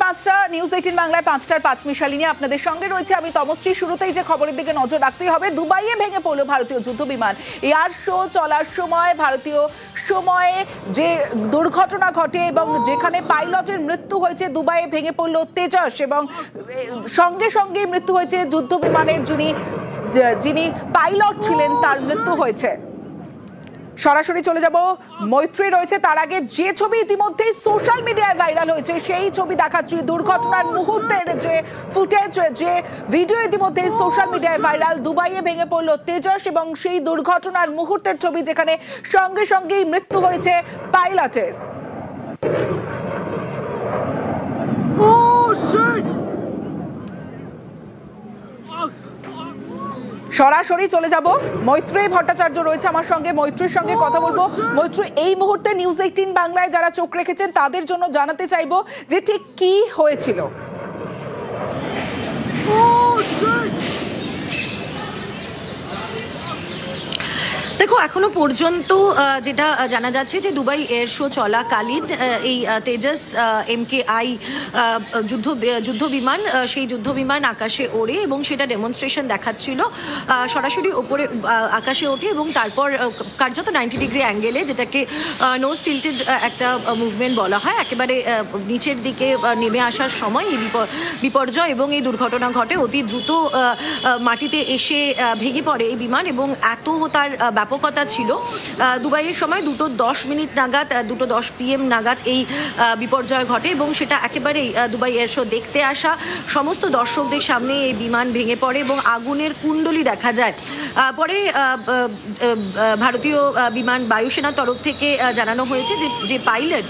5টা নিউজ 18 বাংলায় 5টার 5 মিশালি নিয়ে আপনাদের সঙ্গে রয়েছে আমি তমশ্রী। শুরুতেই যে খবরের দিকে নজর রাখতেই হবে, দুবাইয়ে ভেঙে পড়ল ভারতীয় যুদ্ধ বিমান। এয়ার শো চলার সময় ভারতীয় সময়ে যে দুর্ঘটনা ঘটে এবং যেখানে পাইলটের মৃত্যু হয়েছে, দুবাইয়ে ভেঙে পড়ল তেজস এবং সঙ্গে সঙ্গে মৃত্যু হয়েছে যুদ্ধ বিমানের যিনি পাইলট ছিলেন, তার মৃত্যু হয়েছে। সরাসরি চলে যাব, মৈত্রী রয়েছে। তার আগে যে ছবি ইতিমধ্যেই সোশ্যাল মিডিয়ায় ভাইরাল হয়েছে সেই ছবি দেখাচ্ছি। দুর্ঘটনার মুহূর্তের যে ফুটেজ, যে ভিডিও ইতিমধ্যে সোশ্যাল মিডিয়ায় ভাইরাল। দুবাইয়ে ভেঙে পড়ল তেজস এবং সেই দুর্ঘটনার মুহূর্তের ছবি, যেখানে সঙ্গে সঙ্গেই মৃত্যু হয়েছে পাইলটের। সরাসরি চলে যাব, মৈত্রী ভট্টাচার্য রয়েছে আমার সঙ্গে, মৈত্রীর সঙ্গে কথা বলবো। মৈত্রী, এই মুহূর্তে নিউজ 18 বাংলায় যারা চোখ রেখেছেন তাদের জন্য জানাতে চাইবো যে ঠিক কি হয়েছিল। দেখো, এখনো পর্যন্ত যেটা জানা যাচ্ছে যে দুবাই এয়ার শো চলাকালীন এই তেজস MKI যুদ্ধ বিমান, সেই যুদ্ধ বিমান আকাশে ওড়ে এবং সেটা ডেমনস্ট্রেশন দেখাচ্ছিল। সরাসরি ওপরে আকাশে ওঠে এবং তারপর কার্যত 90 ডিগ্রি অ্যাঙ্গেলে, যেটাকে নোজ টিল্টেড একটা মুভমেন্ট বলা হয়, একেবারে নিচের দিকে নেমে আসার সময় এই বিপর্যয় এবং এই দুর্ঘটনা ঘটে। অতি দ্রুত মাটিতে এসে ভেঙে পড়ে এই বিমান এবং এত তার ব্যাপকতা ছিল। দুবাইয়ের সময় 2:10 নাগাদ, 2:10 PM নাগাদ এই বিপর্যয় ঘটে এবং সেটা একেবারেই দুবাই এয়ার শো দেখতে আসা সমস্ত দর্শকদের সামনে এই বিমান ভেঙে পড়ে এবং আগুনের কুণ্ডলি দেখা যায়। পরে ভারতীয় বিমান বায়ুসেনার তরফ থেকে জানানো হয়েছে যে পাইলট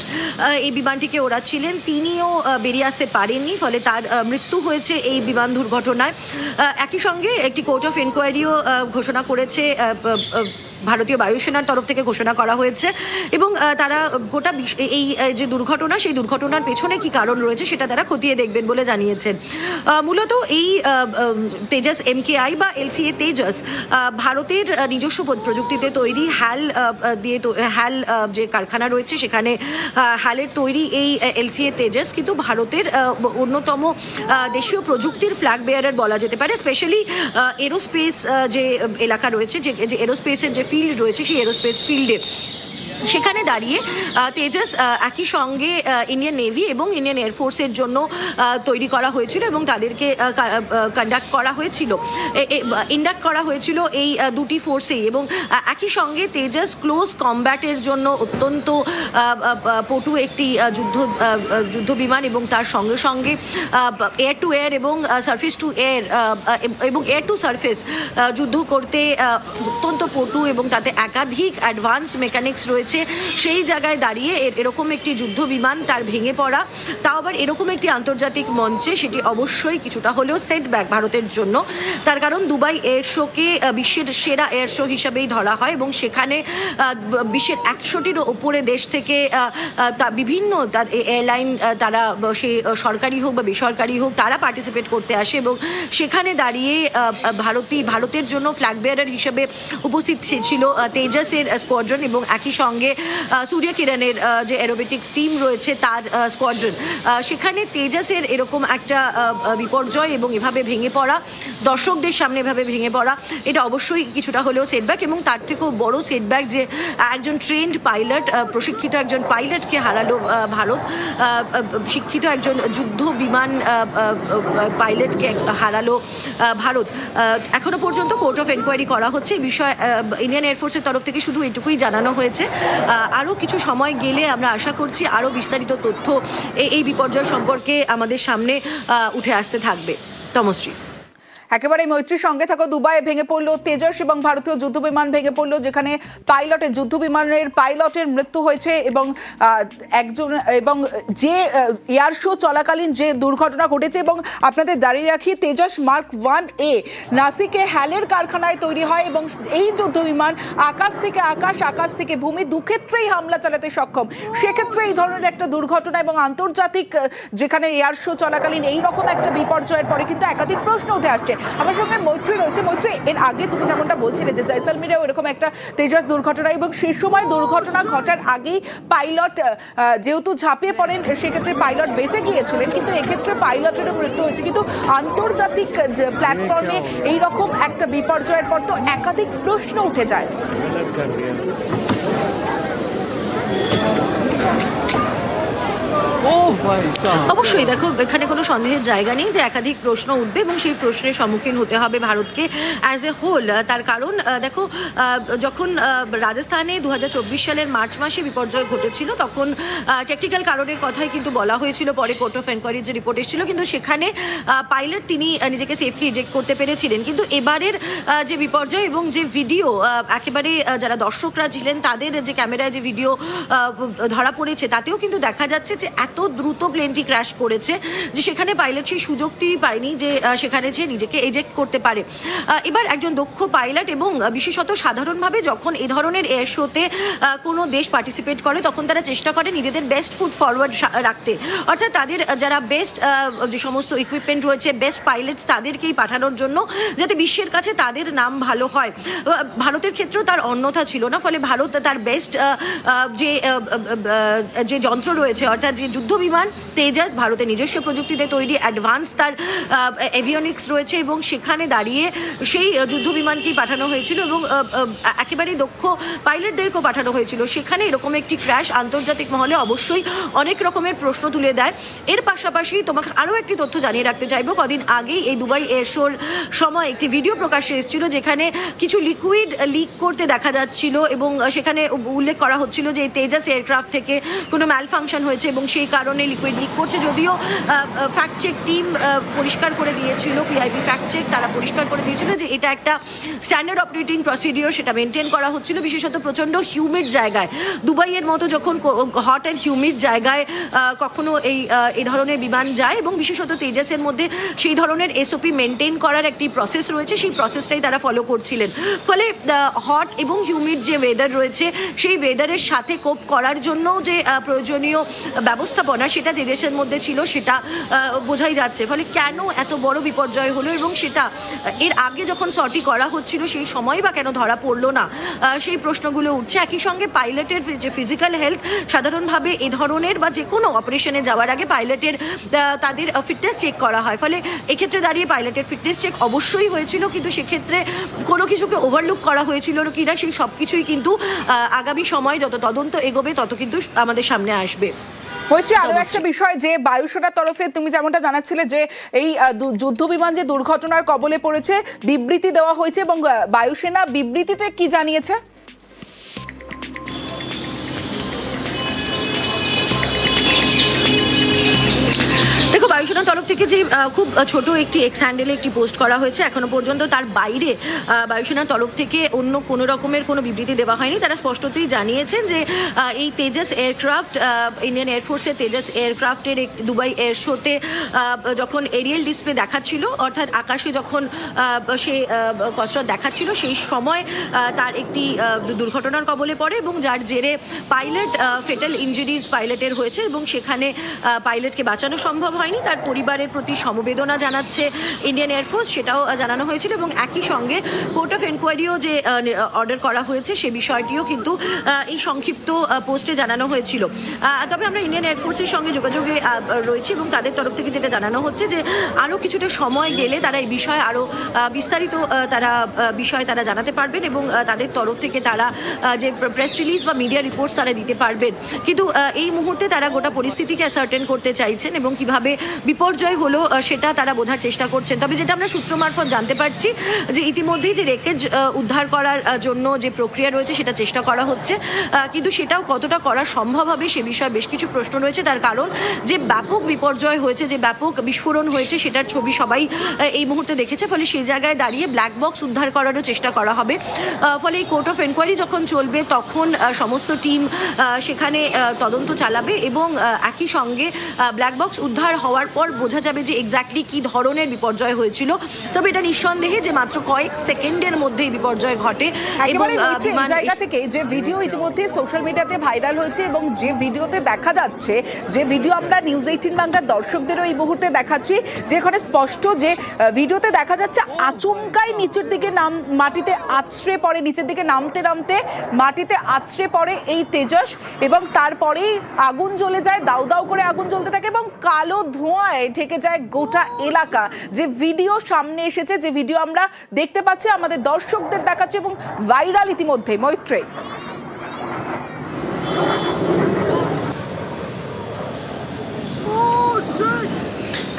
এই বিমানটিকে ওড়াচ্ছিলেন, তিনিও বেরিয়ে আসতে পারেননি, ফলে তার মৃত্যু হয়েছে এই বিমান দুর্ঘটনায়। একই সঙ্গে একটি কোর্ট অফ এনকোয়ারিও ঘোষণা করেছে, ভারতীয় বায়ুসেনার তরফ থেকে ঘোষণা করা হয়েছে এবং তারা গোটা এই যে দুর্ঘটনা, সেই দুর্ঘটনার পেছনে কি কারণ রয়েছে সেটা তারা খতিয়ে দেখবেন বলে জানিয়েছেন। মূলত এই তেজস MKI বা LCA তেজস ভারতের নিজস্ব প্রযুক্তিতে তৈরি হ্যাল যে কারখানা রয়েছে সেখানে হ্যালের তৈরি এই LCA তেজস কিন্তু ভারতের অন্যতম দেশীয় প্রযুক্তির ফ্ল্যাগ বেয়ারার বলা যেতে পারে। স্পেশালি এরোস্পেস যে এলাকা রয়েছে, যে এরোস্পেসের যে ফিল্ড রয়েছে, সেই এরোস্পেস ফিল্ডে সেখানে দাঁড়িয়ে তেজস একই সঙ্গে ইন্ডিয়ান নেভি এবং ইন্ডিয়ান এয়ারফোর্সের জন্য তৈরি করা হয়েছিল এবং তাদেরকে ইন্ডাক্ট করা হয়েছিল এই দুটি ফোর্সেই। এবং একই সঙ্গে তেজস ক্লোজ কমব্যাটের জন্য অত্যন্ত পটু একটি যুদ্ধ বিমান এবং তার সঙ্গে সঙ্গে এয়ার টু এয়ার এবং সার্ফেস টু এয়ার এবং এয়ার টু সার্ফেস যুদ্ধ করতে অত্যন্ত পটু এবং তাতে একাধিক অ্যাডভান্স মেকানিক্স রয়েছে। সেই জায়গায় দাঁড়িয়ে এরকম একটি যুদ্ধ বিমান তার ভেঙে পড়া, তাও আবার এরকম একটি আন্তর্জাতিক মঞ্চে, সেটি অবশ্যই কিছুটা হলেও সেটব্যাক ভারতের জন্য। তার কারণ দুবাই এয়ার শোকে বিশ্বের সেরা এয়ার শো হিসাবেই ধরা হয় এবং সেখানে বিশ্বের 100টিরও ওপরে দেশ থেকে বিভিন্ন এয়ারলাইন, তারা সে সরকারি হোক বা বেসরকারি হোক, তারা পার্টিসিপেট করতে আসে এবং সেখানে দাঁড়িয়ে ভারতের জন্য ফ্ল্যাগ বেয়ারার হিসেবে উপস্থিত ছিল তেজসের স্কোয়াড্রন এবং একই সঙ্গে সূর্য কিরণের যে অ্যারোবেটিক্স টিম রয়েছে তার স্কোয়াড্রন। সেখানে তেজসের এরকম একটা বিপর্যয় এবং এভাবে ভেঙে পড়া, দর্শকদের সামনে এভাবে ভেঙে পড়া, এটা অবশ্যই কিছুটা হলেও সেটব্যাক। এবং তার থেকেও বড় সেটব্যাক যে একজন ট্রেন্ড পাইলট, প্রশিক্ষিত একজন পাইলটকে হারালো ভারত, শিক্ষিত একজন যুদ্ধ বিমান পাইলটকে হারালো ভারত। এখনো পর্যন্ত কোর্ট অফ এনকোয়ারি করা হচ্ছে। এই বিষয়ে ইন্ডিয়ান এয়ারফোর্সের তরফ থেকে শুধু এটুকুই জানানো হয়েছে। আরও কিছু সময় গেলে আমরা আশা করছি আরও বিস্তারিত তথ্য এই বিপর্যয় সম্পর্কে আমাদের সামনে উঠে আসতে থাকবে। তমশ্রী, একেবারে মৈত্রীর সঙ্গে থাকো। দুবাইয়ে ভেঙে পড়লো তেজস এবং ভারতীয় যুদ্ধ বিমান ভেঙে পড়লো, যেখানে যুদ্ধ বিমানের পাইলটের মৃত্যু হয়েছে এবং যে এয়ার শো চলাকালীন যে দুর্ঘটনা ঘটেছে। এবং আপনাদের দাঁড়িয়ে রাখি, তেজস মার্ক 1A নাসিকে হ্যালের কারখানায় তৈরি হয় এবং এই যুদ্ধ বিমান আকাশ থেকে ভূমি দুক্ষেত্রেই হামলা চালাতে সক্ষম। সেক্ষেত্রে এই ধরনের একটা দুর্ঘটনা এবং আন্তর্জাতিক যেখানে এয়ার শো চলাকালীন এইরকম একটা বিপর্যয়ের পরে কিন্তু একাধিক প্রশ্ন উঠে আসছে। আমার সঙ্গে মৈত্রী রয়েছে। মৈত্রী, এর আগে তুমি যেমনটা বলছিলে যে জয়সলমীরেও এরকম একটা তেজাস দুর্ঘটনা, এবং সেই সময় দুর্ঘটনা ঘটার আগেই পাইলট যেহেতু ঝাঁপিয়ে পড়েন সেক্ষেত্রে পাইলট বেঁচে গিয়েছিলেন, কিন্তু এক্ষেত্রে পাইলটেরও মৃত্যু হয়েছে। কিন্তু আন্তর্জাতিক প্ল্যাটফর্মে এইরকম একটা বিপর্যয়ের পর তো একাধিক প্রশ্ন উঠে যায়। অবশ্যই দেখো, এখানে কোনো সন্দেহের জায়গা নেই যে একাধিক প্রশ্ন উঠবে এবং সেই প্রশ্নের সম্মুখীন হতে হবে ভারতকে অ্যাজ এ হোল। তার কারণ দেখো, যখন রাজস্থানে 2024 সালের মার্চ মাসে বিপর্যয় ঘটেছিল তখন টেকনিক্যাল কারণের কথাই কিন্তু বলা হয়েছিল, পরে কোর্ট অফ এনকোয়ারির যে রিপোর্ট এসেছিল, কিন্তু সেখানে পাইলট তিনি নিজেকে সেফলি ইজেক্ট করতে পেরেছিলেন। কিন্তু এবারের যে বিপর্যয় এবং যে ভিডিও একেবারে যারা দর্শকরা ছিলেন তাদের যে ক্যামেরায় যে ভিডিও ধরা পড়েছে তাতেও কিন্তু দেখা যাচ্ছে যে এত দ্রুত প্লেনটি ক্র্যাশ করেছে যে সেখানে পাইলট সেই সুযোগটি পায়নি যে সেখানে যে নিজেকে এজেক্ট করতে পারে। এবার একজন দক্ষ পাইলট এবং বিশেষত সাধারণভাবে যখন এই ধরনের এয়ার শোতে কোনো দেশ পার্টিসিপেট করে তখন তারা চেষ্টা করে নিজেদের বেস্ট ফুট ফরওয়ার্ড রাখতে, অর্থাৎ তাদের যারা বেস্ট যে সমস্ত ইকুইপমেন্ট রয়েছে, বেস্ট পাইলটস তাদেরকেই পাঠানোর জন্য, যাতে বিশ্বের কাছে তাদের নাম ভালো হয়। ভারতের ক্ষেত্রেও তার অন্যথা ছিল না, ফলে ভারত তার বেস্ট যে যন্ত্র রয়েছে, অর্থাৎ যে যুদ্ধ বিমান তেজাস, ভারতের নিজস্ব প্রযুক্তিতে তৈরি অ্যাডভান্স তার এভিওনিক্স রয়েছে এবং সেখানে দাঁড়িয়ে সেই যুদ্ধ বিমানকেই পাঠানো হয়েছিল এবং একেবারেই দক্ষ পাইলটদেরকেও পাঠানো হয়েছিল। সেখানে এরকম একটি ক্র্যাশ আন্তর্জাতিক মহলে অবশ্যই অনেক রকমের প্রশ্ন তুলে দেয়। এর পাশাপাশি তোমাকে আরও একটি তথ্য জানিয়ে রাখতে চাইবো, কদিন আগেই এই দুবাই এয়ার শোর সময় একটি ভিডিও প্রকাশ্যে এসেছিল যেখানে কিছু লিকুইড লিক করতে দেখা যাচ্ছিল এবং সেখানে উল্লেখ করা হচ্ছিল যে এই তেজাস এয়ারক্রাফট থেকে কোনো ম্যালফাংশন হয়েছে এবং সেই কারণে লিকুইড লিক করছে। যদিও ফ্যাক্ট চেক টিম পরিষ্কার করে দিয়েছিল, পিআইবি ফ্যাক্ট চেক তারা পরিষ্কার করে দিয়েছিল যে এটা একটা স্ট্যান্ডার্ড অপারেটিং প্রসিডিওর, সেটা মেনটেন করা হচ্ছিল। বিশেষত প্রচণ্ড হিউমিড জায়গায়, দুবাইয়ের মতো যখন হট অ্যান্ড হিউমিড জায়গায় কখনো এই ধরনের বিমান যায় এবং বিশেষত তেজাসের মধ্যে সেই ধরনের এসওপি মেনটেন করার একটি প্রসেস রয়েছে, সেই প্রসেসটাই তারা ফলো করছিলেন। ফলে হট এবং হিউমিড যে ওয়েদার রয়েছে সেই ওয়েদারের সাথে কোপ করার জন্য যে প্রয়োজনীয় ব্যবস্থাপনা সেটা যে দেশের মধ্যে ছিল সেটা বোঝাই যাচ্ছে। ফলে কেন এত বড় বিপর্যয় হলো এবং সেটা এর আগে যখন সর্টি করা হচ্ছিল সেই সময় বা কেন ধরা পড়লো না, সেই প্রশ্নগুলো উঠছে। একই সঙ্গে পাইলটের যে ফিজিক্যাল হেলথ, সাধারণভাবে এ ধরনের বা যে কোনো অপারেশনে যাওয়ার আগে পাইলটের তাদের ফিটনেস চেক করা হয়। ফলে এক্ষেত্রে দাঁড়িয়ে পাইলটের ফিটনেস চেক অবশ্যই হয়েছিল, কিন্তু সেক্ষেত্রে কোনো কিছুকে ওভারলুক করা হয়েছিল কিনা সেই সব কিছুই কিন্তু আগামী সময় যত তদন্ত এগোবে তত কিন্তু আমাদের সামনে আসবে। মৈত্রী, আরো একটা বিষয় যে বায়ুসেনার তরফে তুমি যেমনটা জানাচ্ছিলে যে এই যুদ্ধ বিমান যে দুর্ঘটনার কবলে পড়েছে বিবৃতি দেওয়া হয়েছে, এবং বায়ুসেনা বিবৃতিতে কি জানিয়েছে? দেখো, বায়ুসেনার তরফ থেকে যে খুব ছোট একটি এক্স হ্যান্ডেলে একটি পোস্ট করা হয়েছে, এখনো পর্যন্ত তার বাইরে বায়ুসেনার তরফ থেকে অন্য কোনো রকমের কোনো বিবৃতি দেওয়া হয়নি। তারা স্পষ্টতই জানিয়েছেন যে এই তেজাস এয়ারক্রাফট, ইন্ডিয়ান এয়ারফোর্সের তেজাস এয়ারক্রাফটের দুবাই এয়ার শোতে যখন এরিয়াল ডিসপ্লে দেখাচ্ছিল, অর্থাৎ আকাশে যখন সে কসরত দেখাচ্ছিল, সেই সময় তার একটি দুর্ঘটনার কবলে পড়ে এবং যার জেরে পাইলট ফেটাল ইনজুরিজ পাইলটের হয়েছে এবং সেখানে পাইলটকে বাঁচানো সম্ভব হয়নি। তার পরিবারের প্রতি সমবেদনা জানাচ্ছে ইন্ডিয়ান এয়ারফোর্স, সেটাও জানানো হয়েছিল এবং একই সঙ্গে কোর্ট অফ এনকোয়ারিও যে অর্ডার করা হয়েছে সে বিষয়টিও কিন্তু এই সংক্ষিপ্ত পোস্টে জানানো হয়েছিল। তবে আমরা ইন্ডিয়ান এয়ারফোর্সের সঙ্গে যোগাযোগে রয়েছি এবং তাদের তরফ থেকে যেটা জানানো হচ্ছে যে আরও কিছুটা সময় গেলে তারা এই বিষয়ে আরও বিস্তারিত তারা জানাতে পারবেন এবং তাদের তরফ থেকে তারা যে প্রেস রিলিজ বা মিডিয়া রিপোর্টস তারা দিতে পারবেন। কিন্তু এই মুহূর্তে তারা গোটা পরিস্থিতিকে অ্যাসার্টেন করতে চাইছেন এবং কিভাবে বিপর্যয় হলো সেটা তারা বোঝার চেষ্টা করছেন। তবে যেটা আমরা সূত্র মারফত জানতে পারছি যে ইতিমধ্যেই যে রেকেজ উদ্ধার করার জন্য যে প্রক্রিয়া রয়েছে সেটা চেষ্টা করা হচ্ছে, কিন্তু সেটাও কতটা করা সম্ভব হবে সে বিষয়ে বেশ কিছু প্রশ্ন রয়েছে। তার কারণ যে ব্যাপক বিপর্যয় হয়েছে, যে ব্যাপক বিস্ফোরণ হয়েছে সেটার ছবি সবাই এই মুহূর্তে দেখেছে। ফলে সেই জায়গায় দাঁড়িয়ে ব্ল্যাক বক্স উদ্ধার করারও চেষ্টা করা হবে। ফলে এই কোর্ট অফ এনকোয়ারি যখন চলবে তখন সমস্ত টিম সেখানে তদন্ত চালাবে এবং একই সঙ্গে ব্ল্যাক বক্স উদ্ধার হওয়ার পর তারপর বোঝা যাবে যে এক্স্যাক্টলি কি ধরনের বিপর্যয় হয়েছিল। তবে এটা নিঃসন্দেহে যে মাত্র কয়েক সেকেন্ডের মধ্যেই বিপর্যয় ঘটে। এবং এই জায়গা থেকে যে ভিডিও ইতিমধ্যে সোশ্যাল মিডিয়াতে ভাইরাল হয়েছে এবং যে ভিডিওতে দেখা যাচ্ছে, যে ভিডিও আমরা নিউজ 18 বাংলার দর্শকদেরও এই মুহূর্তে দেখাচ্ছি, যেখানে স্পষ্ট যে ভিডিওতে দেখা যাচ্ছে আচমকাই নিচের দিকে মাটিতে আছড়ে পড়ে, নিচের দিকে নামতে নামতে মাটিতে আছড়ে পড়ে এই তেজস, এবং তারপরেই আগুন জ্বলে যায়, দাউ দাউ করে আগুন জ্বলতে থাকে এবং কালো ধোঁয়ায় ঢেকে যায় গোটা এলাকা। যে ভিডিও সামনে এসেছে, যে ভিডিও আমরা দেখতে পাচ্ছি, আমাদের দর্শকদের দেখাচ্ছে এবং ভাইরাল ইতিমধ্যে। মৈত্রেয়ী,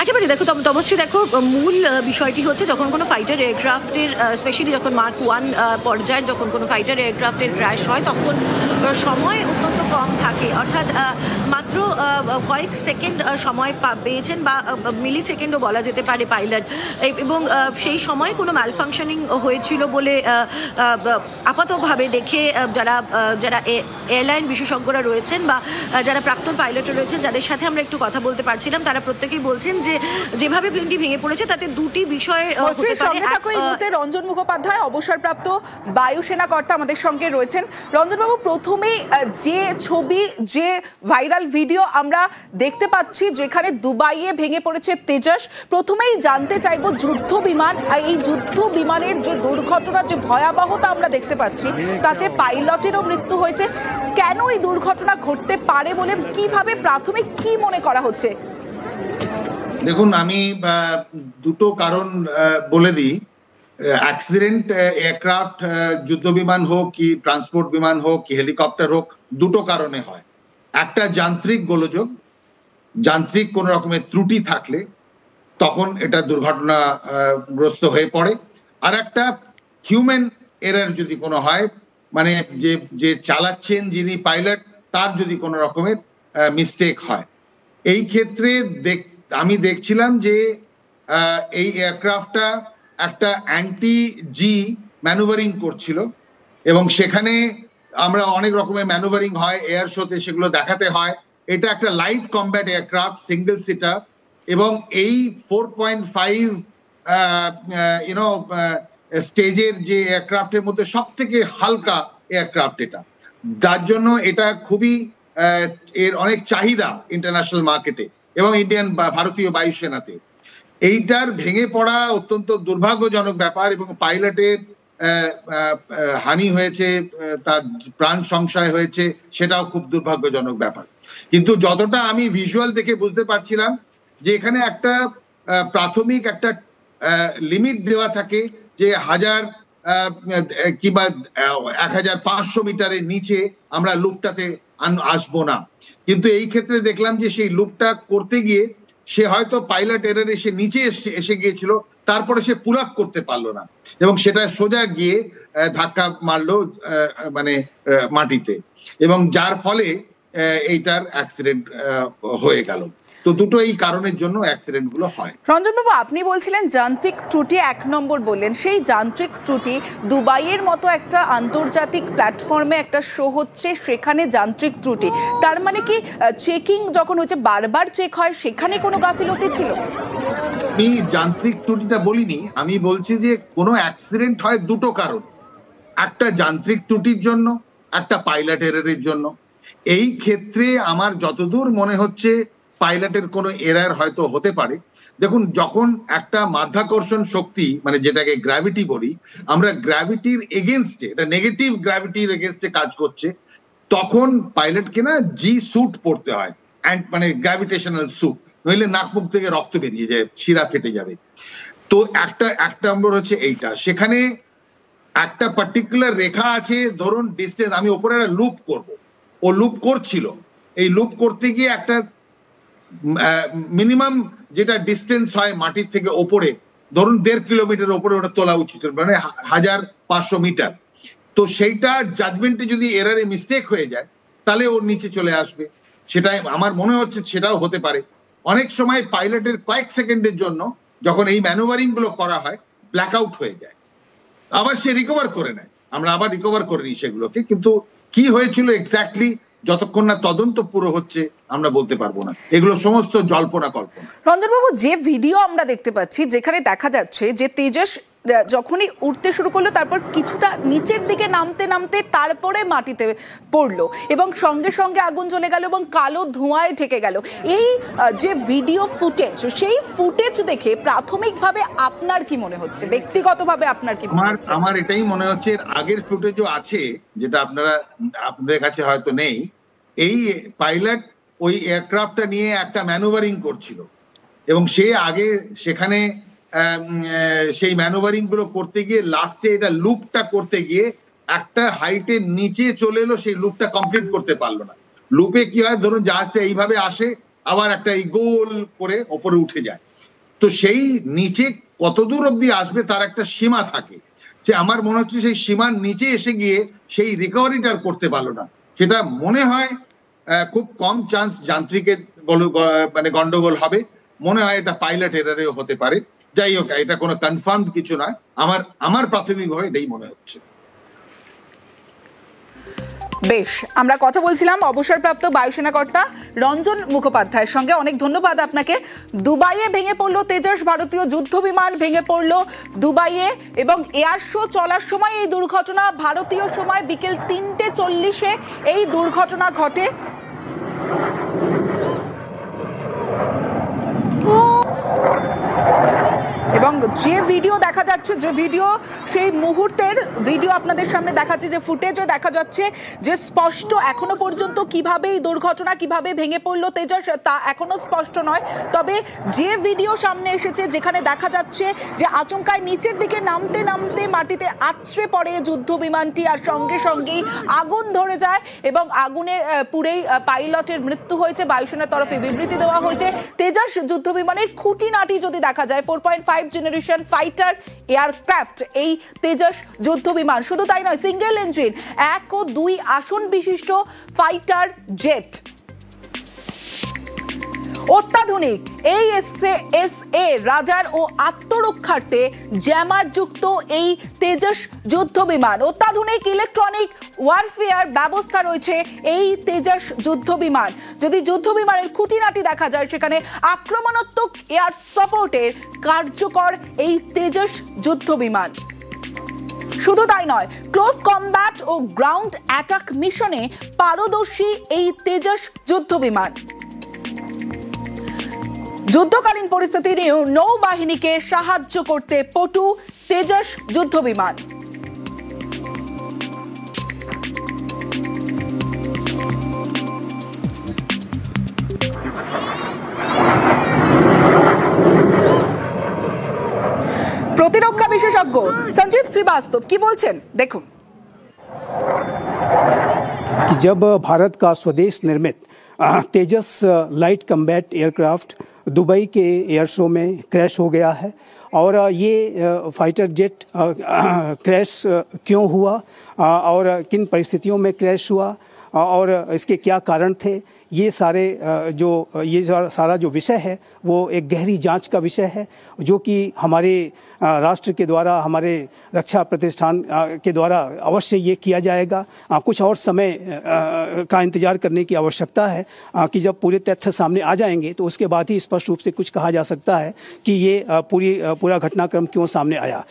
একেবারে দেখো তমশ্রী, দেখো মূল বিষয়টি হচ্ছে যখন কোনো ফাইটার এয়ারক্রাফটের, স্পেশালি যখন Mark 1 পর্যায়ের যখন কোনো ফাইটার এয়ারক্রাফটের ক্র্যাশ হয় তখন সময় অত্যন্ত কম থাকে, অর্থাৎ মাত্র কয়েক সেকেন্ড সময় পেয়েছেন বা মিলি সেকেন্ডও বলা যেতে পারে পাইলট, এবং সেই সময় কোনো ম্যালফাংশনিং হয়েছিল বলে আপাতভাবে দেখে যারা এয়ারলাইন বিশেষজ্ঞরা রয়েছেন বা যারা প্রাক্তন পাইলটরা রয়েছেন যাদের সাথে আমরা একটু কথা বলতে পারছিলাম, তারা প্রত্যেকেই বলছেন যে যেভাবে প্লেনটি ভেঙে পড়েছে তাতে দুটি বিষয় হতে পারে। এই মুহূর্তে রঞ্জন মুখোপাধ্যায়, অবসরপ্রাপ্ত বায়ুসেনা কর্তা আমাদের সঙ্গে রয়েছেন। রঞ্জনবাবু, প্রথমেই যে ছবি, যে ভাইরাল ভিডিও আমরা দেখতে পাচ্ছি যেখানে দুবাইয়ে ভেঙে পড়েছে তেজস, প্রথমেই জানতে চাইবো যুদ্ধ বিমান, এই যুদ্ধ বিমানের যে দুর্ঘটনা, যে ভয়াবহতা আমরা দেখতে পাচ্ছি, তাতে পাইলটেরও মৃত্যু হয়েছে, কেন এই দুর্ঘটনা ঘটতে পারে বলে কিভাবে প্রাথমিক কি মনে করা হচ্ছে? দেখুন, আমি দুটো কারণ বলে দিই। অ্যাক্সিডেন্ট এয়ারক্রাফট, যুদ্ধ বিমান হোক কি ট্রান্সপোর্ট বিমান হোক কি হেলিকপ্টার হোক, দুটো কারণে হয়। একটা যান্ত্রিক গোলযোগ, যান্ত্রিক কোন রকমের ত্রুটি থাকলে তখন এটা দুর্ঘটনাগ্রস্ত হয়ে পড়ে। আর একটা হিউম্যান এরার যদি কোনো হয়, মানে যে চালাচ্ছেন যিনি পাইলট, তার যদি কোনো রকমের মিস্টেক হয়। এই ক্ষেত্রে আমি দেখছিলাম যে এই এয়ারক্রাফটটা একটা অ্যান্টি জি ম্যানুভারিং করছিল, এবং সেখানে আমরা অনেক রকমের ম্যানুভারিং হয় এয়ার শোতে, সেগুলো দেখাতে হয়। এটা একটা light combat aircraft, single seater, এবং এই 4.5 স্টেজের যে এয়ারক্রাফটের মধ্যে সব থেকে হালকা এয়ারক্রাফট এটা, যার জন্য এটা খুবই এর অনেক চাহিদা ইন্টারন্যাশনাল মার্কেটে এবং ভারতীয় বায়ুসেনাতে। এইটার ভেঙে পড়া অত্যন্ত দুর্ভাগ্যজনক ব্যাপার, এবং পাইলটের হানি হয়েছে, তার প্রাণ সংশয় হয়েছে, সেটাও খুব দুর্ভাগ্যজনক ব্যাপার। কিন্তু যতটা আমি ভিজুয়াল দেখে বুঝতে পারছিলাম যে এখানে একটা প্রাথমিক একটা লিমিট দেওয়া থাকে যে 1000 কিংবা 1500 মিটারের নিচে আমরা লুপটাতে আসবো না। কিন্তু এই ক্ষেত্রে দেখলাম যে সেই লুপটা করতে গিয়ে সে হয়তো পাইলট এরার এসে নিচে এসে গিয়েছিল, তারপরে সে পুল আপ করতে পারলো না এবং সেটা সোজা গিয়ে ধাক্কা মারলো মানে মাটিতে, এবং যার ফলে এইটার অ্যাক্সিডেন্ট হয়ে গেল। তো দুটো এই কারণের জন্য অ্যাক্সিডেন্ট গুলো হয়। রঞ্জনবাবু, আপনি বলছিলেন যান্ত্রিক ত্রুটি 1 নম্বর বললেন, সেই যান্ত্রিক ত্রুটি দুবাইয়ের মতো একটা আন্তর্জাতিক প্ল্যাটফর্মে একটা শো হচ্ছে, সেখানে যান্ত্রিক ত্রুটি, তার মানে কি চেকিং যখন হচ্ছে বারবার চেক হয়, সেখানে কোনো গাফিলতি ছিল? আমি যান্ত্রিক ত্রুটিটা বলিনি, আমি বলছি যে কোনো অ্যাক্সিডেন্ট হয় দুটো কারণ, একটা যান্ত্রিক ত্রুটির জন্য, একটা পাইলট এরারের জন্য। এই ক্ষেত্রে আমার যতদূর মনে হচ্ছে পাইলটের কোনো এরার হয়তো হতে পারে। দেখুন, যখন একটা মাধ্যাকর্ষণ শক্তি, মানে যেটাকে গ্র্যাভিটি বলি আমরা, গ্র্যাভিটির এগেনস্টে, এটা নেগেটিভ গ্র্যাভিটির এগেনস্টে কাজ করছে, তখন পাইলটকে না জি স্যুট পড়তে হয়, মানে গ্র্যাভিটেশনাল স্যুট, নইলে নাক মুখ থেকে রক্ত বেরিয়ে যায়, শিরা ফেটে যাবে। তো এক নম্বর হচ্ছে এইটা, সেখানে একটা পার্টিকুলার রেখা আছে, ধরুন ডিস্টেন্স, আমি ওপরে একটা লুপ করব, ও লুপ করছিল, এই লুপ করতে গিয়ে একটা মিনিমাম যেটা ডিস্টেন্স হয় মাটির থেকে ওপরে, ধরুন 1.5 কিলোমিটার ওপরে ওটা তোলা উচিত, মানে 1500 মিটার। তো সেইটা জাজমেন্টে যদি এরারে মিস্টেক হয়ে যায় তাহলে ওর নিচে চলে আসবে, সেটাই আমার মনে হচ্ছে, সেটাও হতে পারে। অনেক সময় পাইলটের কয়েক সেকেন্ডের জন্য যখন এই ম্যানুভারিং গুলো করা হয় ব্ল্যাক আউট হয়ে যায়, আবার সে রিকভার করে নেয়, আমরা আবার রিকভার করে নিই সেগুলোকে, কিন্তু কি হয়েছিল এক্স্যাক্টলি যতক্ষণ না তদন্ত পুরো হচ্ছে আমরা বলতে পারবো না। এগুলো সমস্ত জল্পনা কল্পনা। রঞ্জনবাবু, যে ভিডিও আমরা দেখতে পাচ্ছি যেখানে দেখা যাচ্ছে যে তেজস যখনই উঠতে শুরু করলো তারপর কিছুটা নিচের দিকে নামতে নামতে তারপরে মাটিতে পড়লো এবং সঙ্গে সঙ্গে আগুন জ্বলে গেল এবং কালো ধোঁয়ায় ঢেকে গেল, এই যে ভিডিও ফুটেজ, সেই ফুটেজ দেখে প্রাথমিকভাবে আপনার কি মনে হচ্ছে, ব্যক্তিগতভাবে আপনার কি মনে হচ্ছে? আমার এটাই মনে হচ্ছে এর আগের ফুটেজও আছে, যেটা আপনাদের কাছে হয়তো নেই। এই পাইলট ওই এয়ারক্রাফটটা নিয়ে একটা ম্যানুভারিং করছিল এবং সে আগে সেখানে সেই ম্যানুভারিং গুলো করতে গিয়ে লাস্টে এটা লুপটা করতে গিয়ে একটা হাইটের নিচে চলে এলো, সেই লুপটা কমপ্লিট করতে পারলো না। লুপে কি হয়, ধরুন জাহাজটা এইভাবে আসে, আবার একটা এই গোল করে ওপরে উঠে যায়, তো সেই নিচে কতদূর অব্দি আসবে তার একটা সীমা থাকে। সে আমার মনে হচ্ছে সেই সীমার নিচে এসে গিয়ে সেই রিকভারিটা করতে পারলো না। সেটা মনে হয় খুব কম চান্স যান্ত্রিকের মানে গন্ডগোল হবে, মনে হয় এটা পাইলট এরারেও হতে পারে। যাই হোক, এটা কোনো কনফার্ম কিছু নয়, আমার প্রাথমিকভাবে এটাই মনে হচ্ছে। বেশ, আমরা কথা বলছিলাম অবসরপ্রাপ্ত বায়ুসেনা কর্তা রঞ্জন মুখোপাধ্যায়ের সঙ্গে। অনেক ধন্যবাদ আপনাকে। দুবাইয়ে ভেঙে পড়লো তেজস ভারতীয় যুদ্ধ বিমান, ভেঙে পড়লো দুবাইয়ে এবং এয়ার শো চলার সময় এই দুর্ঘটনা। ভারতীয় সময় বিকেল 3:40-এ এই দুর্ঘটনা ঘটে। এবং যে ভিডিও দেখা যাচ্ছে, যে ভিডিও সেই মুহূর্তের ভিডিও আপনাদের সামনে দেখাচ্ছে, যে ফুটেজও দেখা যাচ্ছে, যে স্পষ্ট এখনো পর্যন্ত কিভাবে এই দুর্ঘটনা, কিভাবে ভেঙে পড়লো তেজস তা এখনো স্পষ্ট নয়। তবে যে ভিডিও সামনে এসেছে যেখানে দেখা যাচ্ছে যে আচমকায় নিচের দিকে নামতে নামতে মাটিতে আছড়ে পড়ে যুদ্ধ বিমানটি আর সঙ্গে সঙ্গেই আগুন ধরে যায় এবং আগুনে পুড়েই পাইলটের মৃত্যু হয়েছে। বায়ুসেনার তরফে বিবৃতি দেওয়া হয়েছে। তেজস যুদ্ধ বিমানের খুঁটিনাটি যদি দেখা যায়, 4.5 জেনারেশন ফাইটার এয়ারক্রাফট এই তেজস যুদ্ধ বিমান। শুধু তাই নয়, সিঙ্গেল ইঞ্জিন 1 ও 2 আসন বিশিষ্ট ফাইটার জেট। অত্যাধুনিক AESA রাডার ও আত্মরক্ষার্থে জ্যামার যুক্ত এই তেজস যুদ্ধ বিমান। অত্যাধুনিক ইলেকট্রনিক ওয়ারফেয়ার ব্যবস্থা রয়েছে এই তেজস যুদ্ধ বিমান। যদি যুদ্ধ বিমানের খুঁটিনাটি দেখা যায়, সেখানে আক্রমণাত্মক এয়ার সাপোর্টের কার্যকর এই তেজস যুদ্ধ বিমান। শুধু তাই নয়, ক্লোজ কমব্যাট ও গ্রাউন্ড অ্যাটাক মিশনে পারদর্শী এই তেজস যুদ্ধ বিমান। যুদ্ধকালীন পরিস্থিতি নিয়েও নৌবাহিনীকে সাহায্য করতে পটু তেজস যুদ্ধ বিমান। প্রতিরক্ষা বিশেষজ্ঞ সঞ্জীব শ্রীবাস্তব কি বলছেন দেখুন। जब भारत का स्वदेश निर्मित तेजस लाइट कम्बैट एयरक्राफ्ट दुबई के एयर शो में क्रैश हो गया है और ये फाइटर जेट क्रैश क्यों हुआ और किन परिस्थितियों में क्रैश हुआ और इसके क्या कारण थे, ये सारा जो विषय है वो एक गहरी जांच का विषय है, जो कि हमारे राष्ट्र के द्वारा, हमारे रक्षा प्रतिष्ठान के द्वारा अवश्य ये किया जाएगा। कुछ और समय का इंतजार करने की आवश्यकता है कि जब पूरे तथ्य सामने आ जाएंगे तो उसके बाद ही स्पष्ट रूप से कुछ कहा जा सकता है कि ये पूरा घटनाक्रम क्यों सामने आया।